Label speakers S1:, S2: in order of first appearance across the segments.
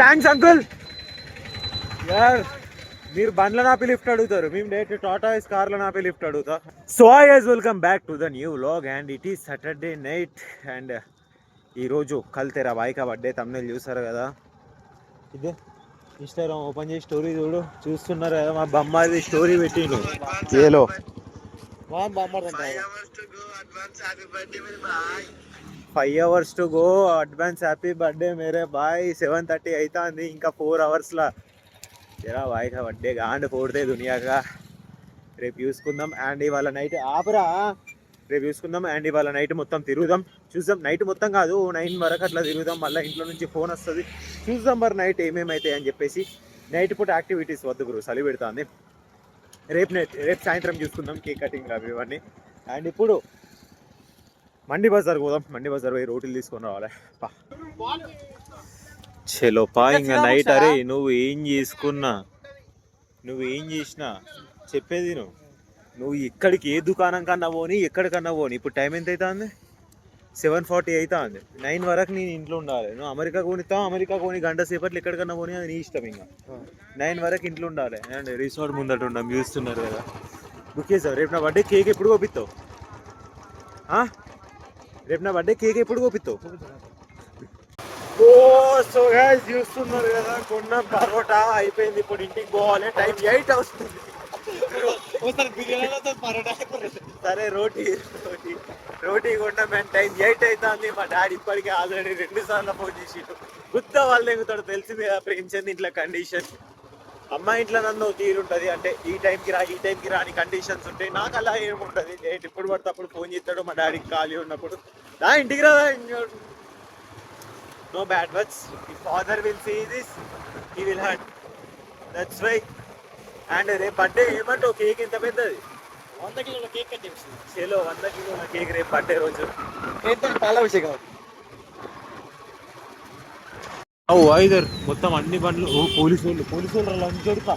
S1: Thanks uncle. యార్ మీరు బండ్ల నాపి lift అడుగుతారు, మేము డైరెక్ట్ టాటాయిస్ కార్ల నాపి లిఫ్ట్ అడుగుతా. So ice welcome back to the new vlog and it is Saturday night. And ఈరోజు కల్ తెరా బాయ్ కా బర్త్డే. తమ్ముళ్ళు చూస్తారు కదా, ఇదే ఇన్స్టాగ్రామ్ ఓపెన్ చేసి స్టోరీ చూస్తున్నారు కదా, మా బొమ్మది స్టోరీ పెట్టిండు ఏలో. 5 hours to go, advance happy birthday మేరే బాయ్. 7:30 అవుతుంది, ఇంకా 4 hours జరా బాయ్ కా బర్త్డే గాండ్ పోడితే దునియాగా. రేపు చూసుకుందాం. అండ్ ఇవాళ నైట్ ఆపరా, రేపు చూసుకుందాం. అండ్ ఇవాళ నైట్ మొత్తం తిరుగుదాం, చూద్దాం. నైట్ మొత్తం కాదు, 9 వరకు అట్లా తిరుగుదాం. మళ్ళీ ఇంట్లో నుంచి ఫోన్ వస్తుంది, చూద్దాం మరి నైట్ ఏమేమవుతాయి అని చెప్పేసి. నైట్ పూట యాక్టివిటీస్ వద్దు బ్రో, చలి పెడుతుంది. రేపు సాయంత్రం చూసుకుందాం, కేక్ కటింగ్ అవి ఇవన్నీ. అండ్ ఇప్పుడు మండి బజార్ పోదాం, మండి బజార్ పోయి రోటీలు తీసుకొని రావాలి పా. చలో పా, ఇంకా నైట్. అరే నువ్వు ఏం చేసుకున్నా, నువ్వు ఏం చేసినా చెప్పేది నువ్వు ఇక్కడికి ఏ దుకాణం కన్నా పోని, ఎక్కడికన్నా పోని. ఇప్పుడు టైం ఎంత అవుతుంది? 7:40 అవుతుంది. 9 వరకు నేను ఇంట్లో ఉండాలి. నువ్వు అమెరికా కొనిస్తావు, అమెరికా కొని గంట సేపట్లో ఎక్కడికన్నా పోని, అది నీ ఇష్టం. ఇంకా 9 వరకు ఇంట్లో ఉండాలి. అండ్ రిసార్ట్ ముందట ఉండం, చూస్తున్నారు కదా. బుక్ చేసావు. రేపు నా బర్త్డే కేక్ ఎప్పుడు కోపిస్తావు? రేపు నా బర్త్డే కేక్ ఎప్పుడు కోపిస్తావు? ఓ సో గైస్ చూస్తున్నారు కదా, కొన్న పరోటా అయిపోయింది. ఇప్పుడు ఇంటికి పోవాలి, టైం 8 అవుతుంది. సరే రోటీ కొన్నా మేము, టైం 8 అవుతుంది. మా డాడీ ఇప్పటికే ఆల్రెడీ 2 సార్లు ఫోన్ చేసిండు. గుత్త వాళ్ళు ఎగుతాడు, తెలిసింది కదా ప్రేమ్చంద్ ఇంట్లో కండిషన్. అమ్మాయి ఇంట్లో నన్ను తీరుంటుంది, అంటే ఈ టైంకి రా, ఈ టైంకి రా అని కండిషన్స్ ఉంటాయి. నాకు అలా ఏముంటుంది, డేట్ ఇప్పుడు పడితే అప్పుడు ఫోన్ చేస్తాడు. మా డాడీకి ఖాళీ ఉన్నప్పుడు దా ఇంటికి రా. No bad words. ఈ father will see this, he will hurt, that's why. And రేపు బర్త్డే ఏమంటావు? కేక్ ఎంత పెద్దది?
S2: 100 కిలోల కేక్ కట్ చేసింది.
S1: చలో 100 కిలోల కేక్ రేపు బర్త్డే రోజు.
S2: పాలాభిషేకం.
S1: ఐదర్ మొత్తం అన్ని బండ్లు. ఓ పోలీసు వాళ్ళు లంచ్ దొరుకుతా.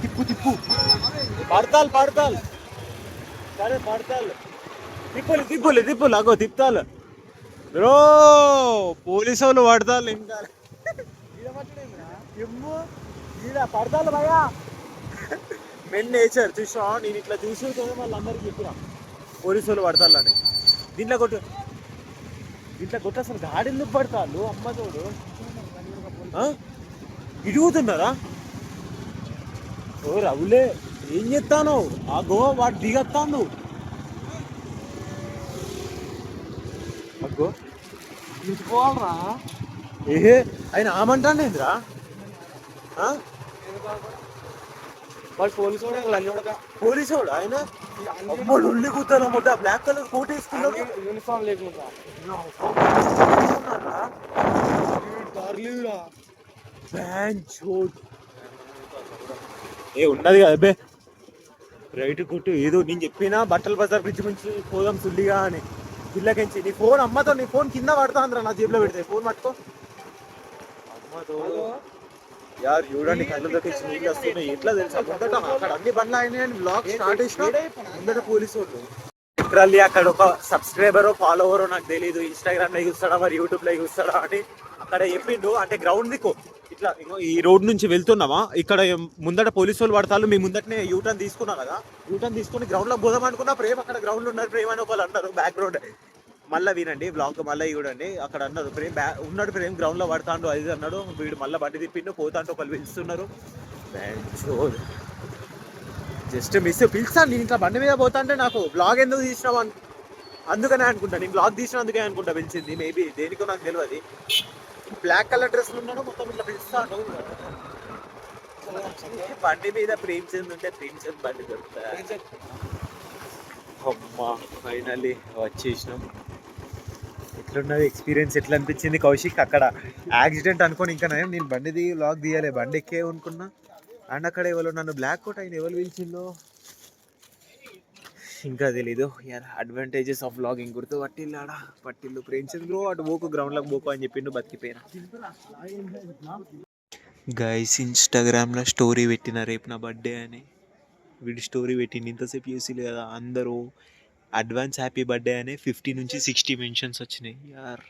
S1: తిప్పు పడతాలు. సరే పడతాలు, తిప్పులు అగో తిప్పుతాలు బ్రో. పోలీసు వాళ్ళు పడతారు ఇంకా పడతాలు భయా. మెన్ నేచర్ చూసా, నేను ఇట్లా చూసి మళ్ళీ అందరికి చెప్పినా పోలీసు వాళ్ళు పడతారు అని. దీంట్లో కొట్టు అసలు గాడి ఎందుకు పడతారు? అమ్మ తోడు ఇడుగుతున్నారా? ఓ రవులే, ఏం చెప్తాను? ఆ గో వాడు దిగొస్తాను. అగ్గో
S2: తీసుకోవాలరా.
S1: ఏహే ఆయన ఆమంటాను ఏంద్రా?
S2: వాడు
S1: పోలీసు వాడు ఆయన. అమ్మడు ఉల్లి కూతాను మొట్ట బ్లాక్ కలర్ కోట్ వేసుకున్నాడు,
S2: యూనిఫామ్ లేకుండా.
S1: ఏ ఉన్నది కదా అబ్బే రైట్ కొట్టు. ఏదో నేను చెప్పినా బట్టల బజార్ బ్రిడ్జ్ నుంచి పోదాం సుల్లిగా అని. పిల్లకించి నీ ఫోన్ అమ్మతో, నీ ఫోన్ కింద పడతా అందరా, నా జేబులో పెడితే ఫోన్ పట్టుకో. అమ్మతో యార్ చూడండి, కళ్ళలోకి నీళ్ళు వస్తున్నాయి. ఎట్లా తెలుసా, ముందట అక్కడ అన్ని బండ్లు అయినాయని బ్లాగ్ స్టార్ట్ చేసిన ముందట పోలీసు వాళ్ళు. లిటరల్లీ అక్కడ ఒక సబ్స్క్రైబరో ఫాలోవరో నాకు తెలీదు, ఇన్స్టాగ్రామ్ లో చూస్తాడా మరి యూట్యూబ్ లో చూస్తాడా అని అక్కడ చెప్పిండు. అంటే గ్రౌండ్ దిక్కు ఇట్లా ఈ రోడ్ నుంచి వెళ్తున్నామా, ఇక్కడ ముందట పోలీసు వాళ్ళు పడతారు. మీ ముందటనే యూటర్న్ తీసుకున్నా కదా, యూటర్న్ తీసుకుని గ్రౌండ్ లో పోదాం అనుకున్నా. ప్రేమ్ అక్కడ గ్రౌండ్ లో ఉన్నారు, ప్రేమ్ అని ఒకళ్ళు అన్నారు బ్యాక్గ్రౌండ్. మళ్ళీ వినండి బ్లాగ్ మళ్ళీ చూడండి. అక్కడ అన్నారు ప్రేమ్ ఉన్నాడు, ప్రేమ్ గ్రౌండ్ లో పడతాడు అది అన్నాడు. వీడు మళ్ళీ బండి తిప్పిండు, పోతాంటూ ఒకళ్ళు పిలుస్తున్నారు. జస్ట్ మిస్ పిలుస్తాను. నేను ఇట్లా బండి మీద పోతా అంటే నాకు బ్లాగ్ ఎందుకు తీసినావు అందుకనే అనుకుంటా, నేను బ్లాగ్ తీసిన అందుకే అనుకుంటా పిలిచింది. మేబీ దేనికో నాకు తెలియదు. బ్లాక్ కలర్ డ్రెస్లు ఉన్నాడు, మొత్తం ఇట్లా పిలుస్తాను. బండి మీద ప్రేమ్చంద్ ఉంటే ప్రేమ్చంద్ బండి దొరుకుతా. అమ్మా ఫైనల్లీ వచ్చేసినాం. ఎట్లున్నది ఎక్స్పీరియన్స్, ఎట్లా అనిపించింది కౌశిక్? అక్కడ యాక్సిడెంట్ అనుకోని ఇంకా నేను బండిది లాగ్ తీయాలి, బండి ఎక్కే అనుకున్నా. అండ్ అక్కడ ఎవరు నన్ను బ్లాక్ కోట్ అయిన ఎవరు పిలిచిందో ఇంకా తెలీదు. అడ్వాంటేజెస్ ఆఫ్ వ్లాగింగ్ గుర్తు పట్టిల్లు ప్రేమ్చంద్ బ్రో అటు పోకు, గ్రౌండ్లోకి పోకు అని చెప్పిండు, బతికిపోయినా. గైస్ ఇన్స్టాగ్రామ్లో స్టోరీ పెట్టిన రేపు నా బర్త్డే అని. వీడి స్టోరీ పెట్టింది, ఇంతసేపు చూసి కదా అందరూ అడ్వాన్స్ హ్యాపీ బర్త్డే అని 50 నుంచి 60 మెన్షన్స్ వచ్చినాయి. యార్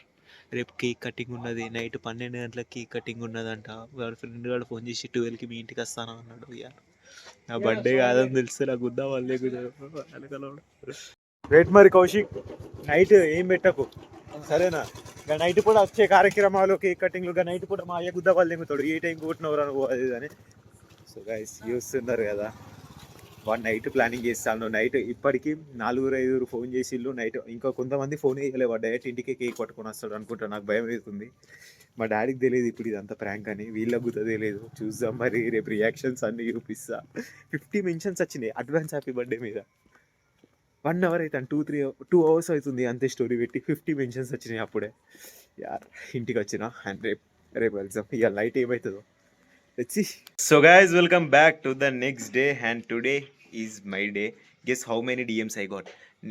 S1: రేపు కేక్ కటింగ్ ఉన్నది, నైట్ 12 గంటలకు కేక్ కటింగ్ ఉన్నదంట. వాడు ఫ్రెండ్ గారు ఫోన్ చేసి 12కి మీ ఇంటికి వస్తాను అన్నాడు. ఇక నా బర్త్డే కాదని తెలిస్తే నాకు గుద్దా వాళ్ళే రేట్. మరి కౌశిక్ నైట్ ఏం పెట్టకు సరేనా? ఇక నైట్ కూడా వచ్చే కార్యక్రమాలు కేక్ కటింగ్లు, ఇక నైట్ కూడా మా అయ్య గుద్దా వాళ్ళు దిగుతాడు. ఏ టైం కొట్టినవరా నువ్వు అది అని. సో గైస్ చూస్తున్నారు కదా, వాడు నైట్ ప్లానింగ్ చేస్తాను. నైట్ ఇప్పటికీ 4-5 ఫోన్ చేసిళ్ళు. నైట్ ఇంకా కొంతమంది ఫోన్ చేయలే, వాడు డైరెక్ట్ ఇంటికి కేక్ పట్టుకొని వస్తాడు అనుకుంటా. నాకు భయం అవుతుంది. మా డాడీకి తెలియదు ఇప్పుడు ఇదంతా ప్రాంక్ అని, వీళ్ళకు కూడా తెలియదు. చూద్దాం మరి, రేపు రియాక్షన్స్ అన్నీ చూపిస్తా. 50 మెన్షన్స్ వచ్చినాయి అడ్వాన్స్ హ్యాపీ బర్త్డే మీద. 1 అవర్ అవుతాను, 2 అవర్స్ అవుతుంది అంతే స్టోరీ పెట్టి. 50 మెన్షన్స్ వచ్చినాయి అప్పుడే. యార్ ఇంటికి వచ్చిన అండ్ రేపు వెళ్దాం. ఇక నైట్ ఏమవుతుందో వచ్చి. So guys welcome back to the next day and today is my day. Guess how many DMs I got.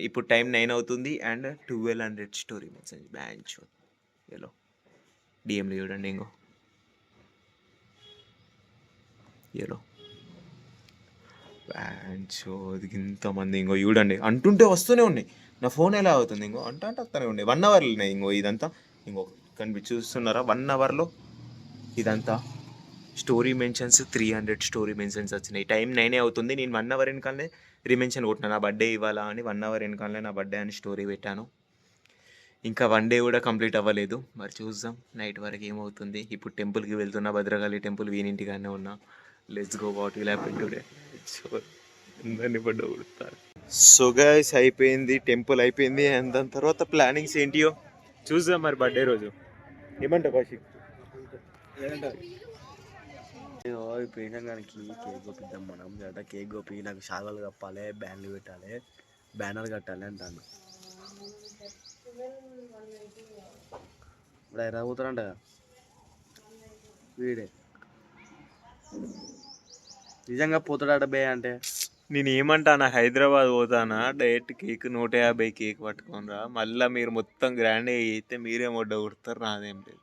S1: ఇప్పుడు టైం 9 అవుతుంది అండ్ 1200 స్టోరీ మెన్షన్ బ్యాంచ్ ఎలో డిఎంలు చూడండి. ఇంకో ఎలో బ్యాంచ్ ఇంతమంది ఇంకో చూడండి. అంటుంటే వస్తూనే ఉన్నాయి. నా ఫోన్ ఎలా అవుతుంది ఇంకో అంటే వస్తూనే ఉన్నాయి. 1 అవర్లు ఉన్నాయి ఇంకో ఇదంతా. ఇంకో చూస్తున్నారా 1 అవర్లో ఇదంతా స్టోరీ మెన్షన్స్. 300 స్టోరీ మెన్షన్స్ వచ్చినాయి. టైం 9 అవుతుంది. నేను 1 అవర్ వెనకాలనే రిమెన్షన్ కొట్టినా నా బర్త్డే ఇవ్వాలా అని. 1 అవర్ వెనకాలనే నా బర్త్డే అని స్టోరీ పెట్టాను. ఇంకా 1 డే కూడా కంప్లీట్ అవ్వలేదు. మరి చూద్దాం నైట్ వరకు ఏమవుతుంది. ఇప్పుడు టెంపుల్కి వెళ్తున్నా, భద్రకాళి టెంపుల్. వీనింటిగానే ఉన్నా. Let's go what will happen today. అందరినీ బడ్డ కొడతారు. సో గైస్ అయిపోయింది, టెంపుల్ అయిపోయింది. అండ్ దాని తర్వాత ప్లానింగ్స్ ఏంటియో చూద్దాం మరి. బర్త్డే రోజు ఏమంటావు కౌశిక్?
S2: పోయినానికి కేక్ గోపిద్దాం మనం. జట కేక్ గోపి నాకు శాలువాలు కప్పాలి, బ్యాన్లు పెట్టాలి, బ్యానర్ కట్టాలి అంటాను. ఇప్పుడు ఎలా పోతారంట వీడే. నిజంగా పోతాడట బే అంటే
S1: నేను ఏమంటానా, హైదరాబాద్ పోతానా డైరెక్ట్ కేక్ 150 కేక్ పట్టుకొని రా. మళ్ళీ మీరు మొత్తం గ్రాండ్ అయితే మీరే మొడ్డ కొడతారు, నాదేం లేదు.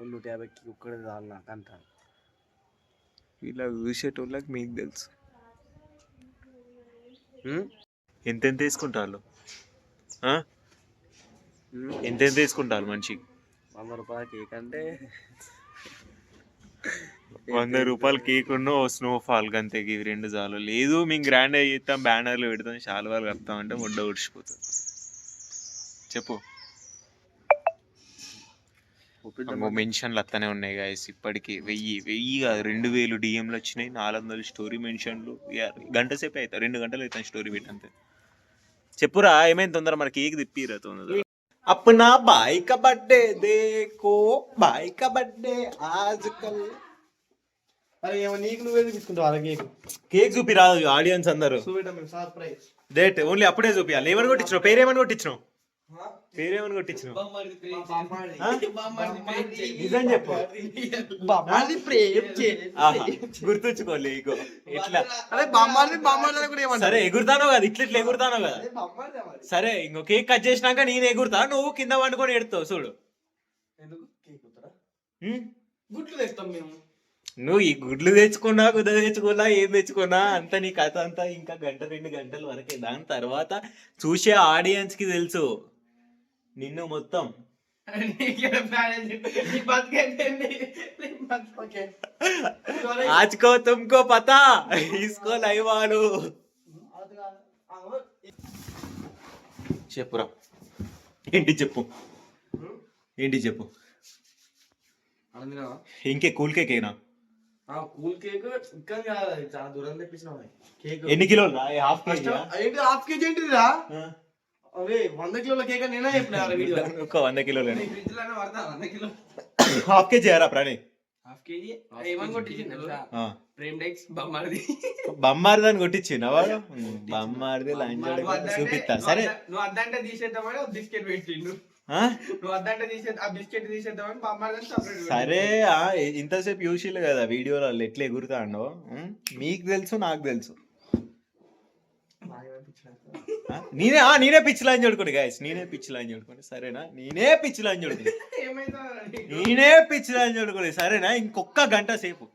S2: 150కి ఒక్కడే చాలు నాకు అంటాను.
S1: ఇలా చూసేటోళ్ళకి మీకు తెలుసు ఎంతెంత తీసుకుంటారు, ఎంతెంత తీసుకుంటారు మనిషికి.
S2: 100 రూపాయల కేక్ అంటే
S1: 100 రూపాయల కేక్ ఉన్న స్నోఫాల్ అంతే. ఇవి 2 చాలు. లేదు మేము గ్రాండ్ చేస్తాం, బ్యానర్లు పెడతాం, శాలువాలు కప్తాం అంటే ముడ్డ ఉడిచిపోతుంది. చెప్పు. మెన్షన్లు అత్తనే ఉన్నాయి గాయస్. ఇప్పటికి 1000 కాదు 2000 డిఎంలు వచ్చినాయి. 400 స్టోరీ మెన్షన్లు. గంట సేపు అవుతాయి, 2 గంటలు అవుతాయి స్టోరీ పెట్టి అంతే. చెప్పురా ఏమైంది తొందర, మరి కేక్ తిప్పిరా తొందర. అప్నా బాయ్ కా బర్త్డే దేకో, బాయ్ కా బర్త్డే ఆజ్కల్.
S2: అరే నీకు నువ్వే తీసుకుంటావు అలా కేక్.
S1: కేక్ చూపి రాదు ఆడియన్స్ అందరూ. డేట్ ఓన్లీ అప్పుడే చూపియాలి. ఏమని కొట్టించినావు? పేరేమని కొట్టించినావు? పేరేమని కొట్టించినావు? నిజం చెప్పు. గుర్తుంచుకోలే ఇగో ఇట్లా. సరే ఎగురుతానో కదా, ఇట్లా ఎగురుతానో కదా. సరే ఇంకో కేక్ కట్ చేసినాక నేను ఎగురుతా, నువ్వు కింద వండుకొని ఎడుతావు చూడు.
S2: గుడ్లు తెస్తాం మేము.
S1: నువ్వు ఈ గుడ్లు తెచ్చుకున్నా, గుద్ద తెచ్చుకున్నా, ఏం తెచ్చుకున్నా అంతా నీ కథ అంతా ఇంకా 1-2 గంటల వరకే. దాని తర్వాత చూసే ఆడియన్స్ కి తెలుసు నిన్ను మొత్తం. ఆజ్కో తుమ్కో పతా, ఇస్కో లైవ్ వాలు. చెప్పురా, ఏంటి చెప్పు, ఏంటి చెప్పు. ఇంకే కూల్ కేక్ ఏనా?
S2: కూల్ కేక్ ఇంకా చాలా దూరం తెప్పించిన కేక్.
S1: ఎన్ని కిలోలు? హాఫ్ కేజీ
S2: ఏంటిదిరా? అవే 100 కిలోల కేక్ నేనే చెప్పిన వీడియో.
S1: ఒక 100 కిలోలు
S2: ఫ్రిడ్జ్ లోనే పడతా. 100 కిలో
S1: హాఫ్ కేజీ యారా ప్రాణి.
S2: హాఫ్ కేజీ ఏమని కొట్టించింది ప్రేమ్ డెక్స్ బొమ్మది.
S1: బొమ్మారిది అని కొట్టించింది వాడు. బొమ్మారిది లంచోడి చూపిస్తా. సరే
S2: నువ్వు అద్దంటే తీసేద్దామని బిస్కెట్ పెట్టిండు. నువ్వు అద్దంటే ఆ బిస్కెట్ తీసేద్దామని బొమ్మారిదని సపరేట్.
S1: సరే ఇంతసేపు చూసిల్లు కదా వీడియోలో ఎట్లా ఎగురుతాండో. మీకు తెలుసు, నాకు తెలుసు. నేనే పిచ్చిలని చూడుకోండి గాయస్, నేనే పిచ్చిలని చూడుకోండి సరేనా. నేనే పిచ్చిలని చూడుకోండి, నేనే పిచ్చిలని చూడుకోండి సరేనా. ఇంకొక గంట సేపు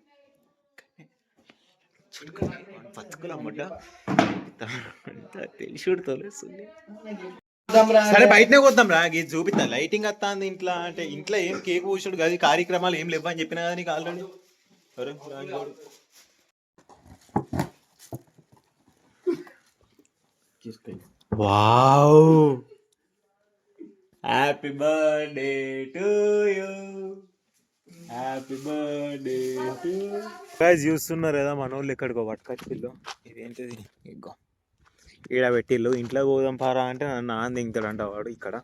S1: బతుకులమ్మట తెలిసి సరే బయటనే కొద్దాం రా, ఇది చూపిస్తా. లైటింగ్ వస్తుంది ఇంట్లో అంటే, ఇంట్లో ఏం కేక్ పూసుడు కాదు, కార్యక్రమాలు ఏం లేవు అని చెప్పినా కదా నీకు already. Wow, happy birthday to you, happy birthday to guys. చూస్తున్నారు కదా మనోళ్ళు ఎక్కడికో పట్టుకొచ్చిల్లు. ఇదేంటిది, ఇగో ఈడ పెట్టిల్లు. ఇంట్లో పోదాం పారా అంటే నన్ను నాన్న దింగుతాడు అంట వాడు ఇక్కడ.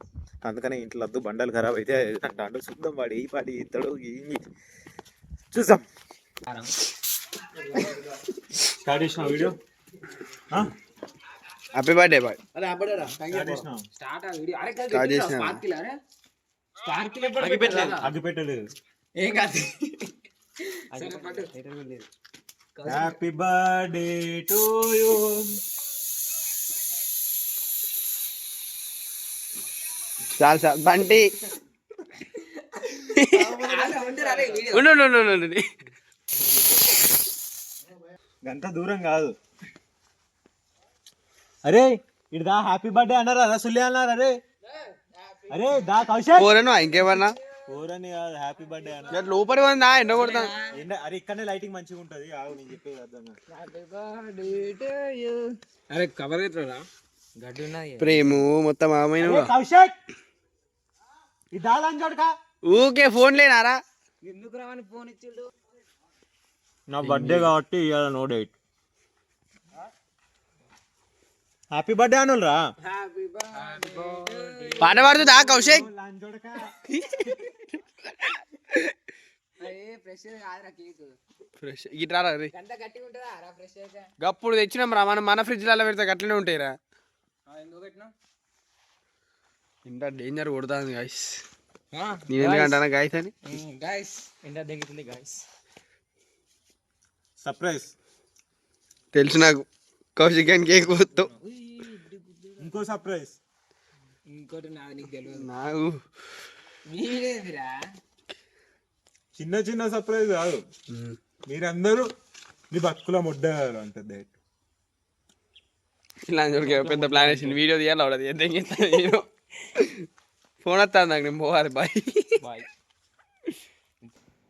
S1: అందుకనే ఇంట్లో వద్దు, బండలు ఖరాబ్ అయితే అంటాడు. చూద్దాం వాడు ఏ పాటి ఇస్తాడు, చూసాం. స్టార్ట్ చేసిన వీడియో.
S3: Happy birthday boy.
S1: అగ్గిపెట్టలేదు. Happy birthday to you.
S3: చాలు సార్ బంటి.
S1: గంత దూరం కాదు. అరే ఇటు దా, హ్యాపీ బర్త్డే అన్నారా, రసుల్లి అన్నారు. అరే అరే దా కౌశల్.
S3: పోరను ఇంకేమన్నా
S1: ఓరని కాదు, హ్యాపీ బర్త్డే అన్న.
S3: లోపలి పోయిందా ఎండ కొడతాను.
S1: అరే ఇక్కడనే లైటింగ్ మంచిగా ఉంటది. ఆగు నేను చెప్పేది అర్థం కాదు.
S2: అరే కవర్ అవుతుందా గడ్డి ఉన్నది.
S3: ప్రేము మొత్తం ఆమెను
S1: కౌశల్ ఇది దాలని చూడక.
S3: ఊకే ఫోన్ లేనారా?
S2: ఎందుకు రావని ఫోన్ ఇచ్చిండు?
S1: నా బర్త్డే కాబట్టి ఇవాళ నో డేట్. హ్యాపీ బర్త్డే అనురా.
S3: పాట పాడుతుందా కౌశిక్? ఫ్రెష్ ఇట్లా గప్పుడు తెచ్చినాం రా, మనం మన ఫ్రిడ్జ్ లలో పెడితే గట్లనే ఉంటాయిరా. ఇంత డేంజర్ కొడుతుంది గాయస్. నేను ఎందుకంటానా గాయస్ అని.
S1: సర్ప్రైజ్
S3: తెలుసు నాకు. కౌశిక్ అని కేక్ వద్దు.
S1: ఇంకో సర్ప్రైజ్.
S2: ఇంకోటి నీకు తెలియదు.
S3: నాకు
S1: చిన్న చిన్న సర్ప్రైజ్ కాదు, మీరందరూ మీ బతుకుల ముడ్డారు అంతే.
S3: ఇలా పెద్ద ప్లాన్ వేసింది. వీడియో తీయాలి అవడది ఎంత ఫోన్ వస్తాను నాకు, నేను పోవాలి. Bye bye.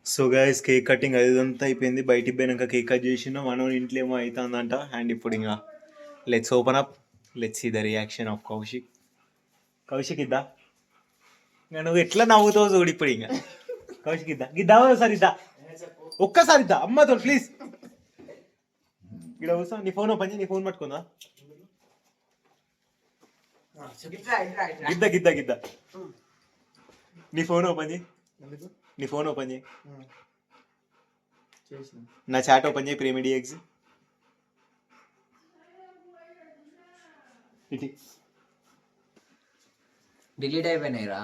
S1: So guys cake cutting అదంతా అయిపోయింది. బయటికి పోయినాక కేక్ కట్ చేసిన మనం ఇంట్లో ఏమో అవుతుందంట. అండ్ ఇప్పుడు ఇంకా let's open up, let's see the reaction of Kaushik. Kaushik ఇద్దా, ఇంకా నువ్వు ఎట్లా నవ్వుతావు చూడు ఇప్పుడు. ఇంకా కౌశిక్ ఇద్దా, ఇద్దా ఒకసారి, ఇద్దా ఒక్కసారి ఇద్దా అమ్మతో ప్లీజ్. ఇక్కడ కూర్చో, నీ ఫోన్ ఓపెన్ చేయి. నీ ఫోన్ పట్టుకుందా, గిద్ద గిద్ద గిద్ద. నీ ఫోన్ ఓపెన్ చేయి, నీ ఫోన్ ఓపెన్ చేయి. నా చాట్ ఓపెన్ చేయి, ప్రేమిడిఎక్స్.
S2: డిలీట్ అయిపోయినాయిరా.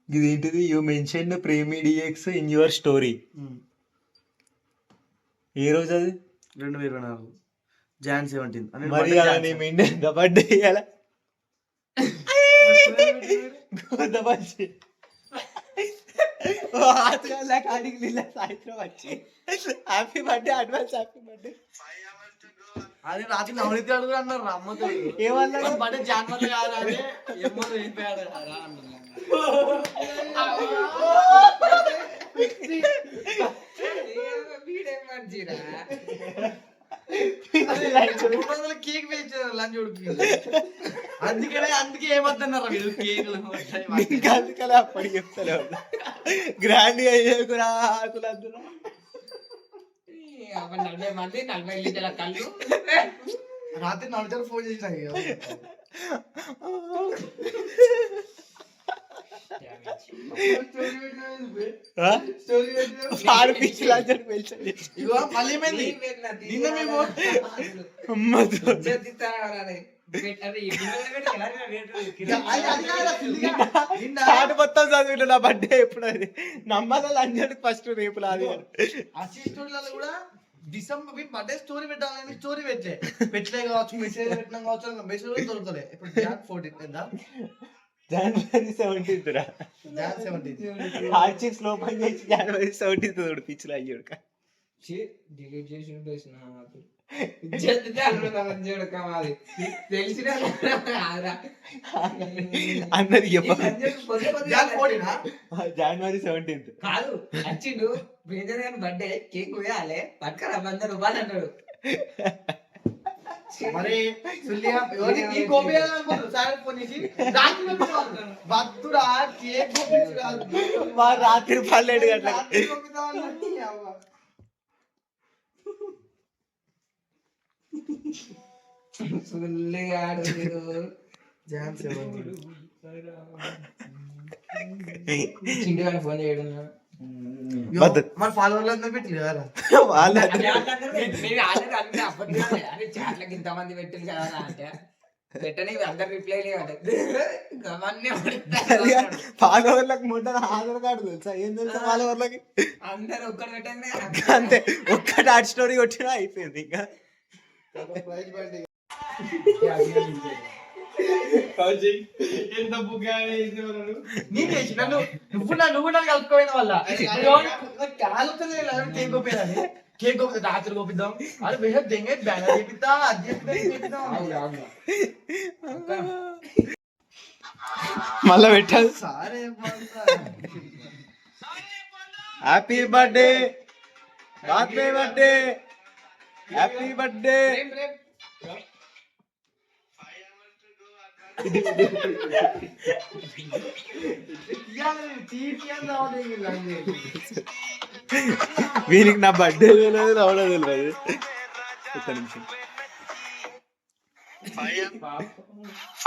S1: ఇదేంటిది, యూ మెన్షన్ ప్రేమిడిఎక్స్ ఇన్ యువర్ స్టోరీ. ఏ రోజు అది?
S4: 2024 Jan 17.
S1: మరి అలా నీ మిండే బర్త్డే ఇయ్యాల గోదబచ్చి కాడికి నిన్న సాయంత్రం వచ్చి happy birthday, advance happy birthday.
S4: అది రాత్రి నవనీతి అడుగు అన్నారు అమ్మతో.
S1: ఏమన్నా
S4: బర్త్డే జాన్వరి కాదు అదే ఏమో వెళ్ళిపోయాడు కదా అన్నారు. కేక్ వేయించారు లంచ్ ఉడికి. అందుకే ఏమవుతున్నారు వీళ్ళు కేకులు.
S1: అందుకలే అప్పటికి చెప్తలే గ్రాండ్ అయ్యేకురా ఆకులందులో
S2: 40 మంది 40 లీటర్ల కళ్ళు.
S4: రాత్రి 4 ఫోన్ చేసిన మళ్ళీ నిన్న మేము
S1: మొత్తం చదివిన నా బర్త్డే ఎప్పుడు అది నమ్మాలి. లంచ్ ఫస్ట్ రేపు లాది
S4: కూడా డిసెంబర్ బర్త్డే స్టోరీ పెట్టాలని స్టోరీ పెట్టలే కావచ్చు, మెసేజ్ పెట్టినా కావచ్చు. మెసేజ్ దొరుకుతలే. ఇప్పుడు Jan 14
S1: జనవరి 17 రా.
S4: Jan 17
S1: హార్చిక్స్ లో పని చేసి జనవరి 17 పిచ్చిలో అయ్యాడు.
S2: డిలీట్ చేసి
S1: అన్నది చెప్ప
S4: జనవరి
S1: జనవరి 17th.
S5: కాదు వచ్చిండు బేజర్ గారి బర్త్డే కేక్ కోయాలి పట్టుకరా 100 రూపాయలు అన్నాడు.
S4: మరి సుల్లిగా ఈ గోపియాలని అనుకుంటారు సార్ ఫోన్ చేసి రాత్రి పంపిస్తాను భక్తుడా కేక్ గోపించు
S1: మా రాత్రి 12 గంటలకు
S4: రాత్రి పంపిద్దామని అవ్వ.
S5: సుల్లిగాడు మీరు. చింటి గారిని ఫోన్ చేయడం
S4: మన ఫాలోవర్లు అందరూ పెట్టి కదా
S5: చాట్లకి ఇంతమంది పెట్టింది కదా అంటే పెట్టని అందరు రిప్లై
S1: ఫాలోవర్లకు మొన్న ఆధార్ కార్డు తెలుసా? ఏం తెలుసా ఫాలోవర్లకి?
S5: అందరు ఒక్కడు పెట్టండి
S1: అంతే, ఒక్కటి ఆర్ట్ స్టోరీ కొట్టినా అయిపోయింది. ఇంకా
S2: ఎంత బుగ్గానే
S4: నేను చేసి నువ్వు నన్ను కలుపుకోపోయిన వల్ల కేక్ గోపేయాలి కేక్ గోపిద్దాం రాత్రి గోపిద్దాం అరే బేహ దెంగే బ్యానర్ చేపిద్దా అది చేపిద్దాం
S1: మళ్ళా పెట్టాలి.
S4: సారే
S1: happy birthday, happy birthday, happy birthday. వీరికి నా బర్త్డే తెలియదు, రావడం తెలియదు. ఒక్క నిమిషం.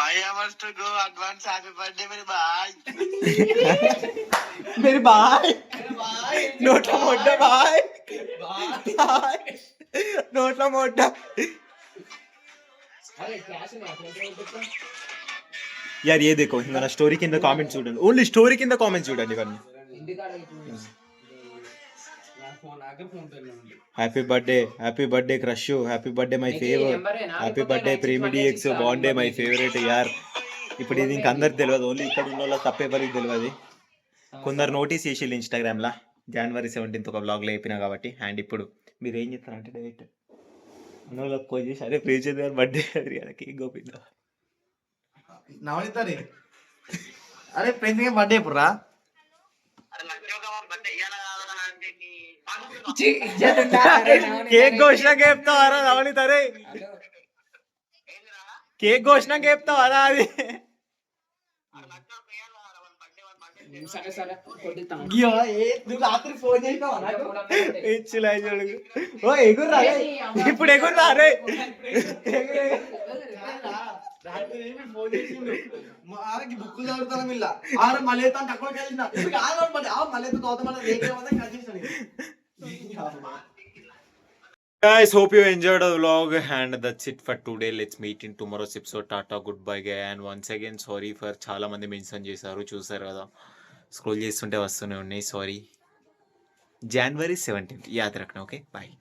S6: 5 hours to go. Advance happy birthday, मेरे भाई.
S1: मेरे भाई नोटा मोटा भाई नोटा मोटा. यार ये देखो मेरा स्टोरी కింద కామెంట్స్ చూడండి, ఓన్లీ స్టోరీ కింద కామెంట్స్ చూడండి ఇవన్నీ. Happy birthday, happy birthday crush, happy birthday my favour, happy birthday ప్రీమిడిఎక్స్ బాండే మై ఫేవరెట్. యార్ ఇప్పుడు ఇది ఇంక అందరికి తెలియదు, ఓన్లీ ఇక్కడ ఉన్న వాళ్ళకి తప్ప ఎవరికి తెలియదు. కొందరు నోటీస్ చేసి ఇన్స్టాగ్రామ్లో జనవరి 17th ఒక బ్లాగ్లో అయిపోయినా కాబట్టి. అండ్ ఇప్పుడు మీరు ఏం చేస్తారంటే డైరెక్ట్ అన్న వాళ్ళకి ఫోన్ చేసి అదే ప్రేమ్ గారి బర్త్డే కదా కేక్ గోపిందా
S4: నవనితారి అరే ప్రెండ్స్ బర్త్డే ఎప్పుడు రా
S1: కేక్ ఘోషణ చెప్తావారా నవనితారే? కేక్ ఘోషణ చెప్తావారా? అది
S4: నువ్వు రాత్రి ఫోన్ చేసినావా నాకు
S1: ఇచ్చిలా చూడు. ఓ ఎగురు రా ఇప్పుడు, ఎగురు రా రే.
S4: రాత్రి ఫోన్ చేసిండు ఆమెకి బుక్కులు చదువుతాను వీళ్ళ ఆడ మళ్ళీ తక్కువ కలిసిన మళ్ళీ తోతమని కలిసిస్తాడు.
S1: Guys, hope you enjoyed the vlog and that's it for today. Let's meet in tomorrow's episode. Tata, goodbye guys, and once again sorry for చాలా మంది మెన్షన్ చేశారు, చూసారు కదా, స్క్రోల్ చేస్తుంటే వస్తూనే ఉన్నాయి. సారీ. January 17th యాద్ రఖనా. Okay bye.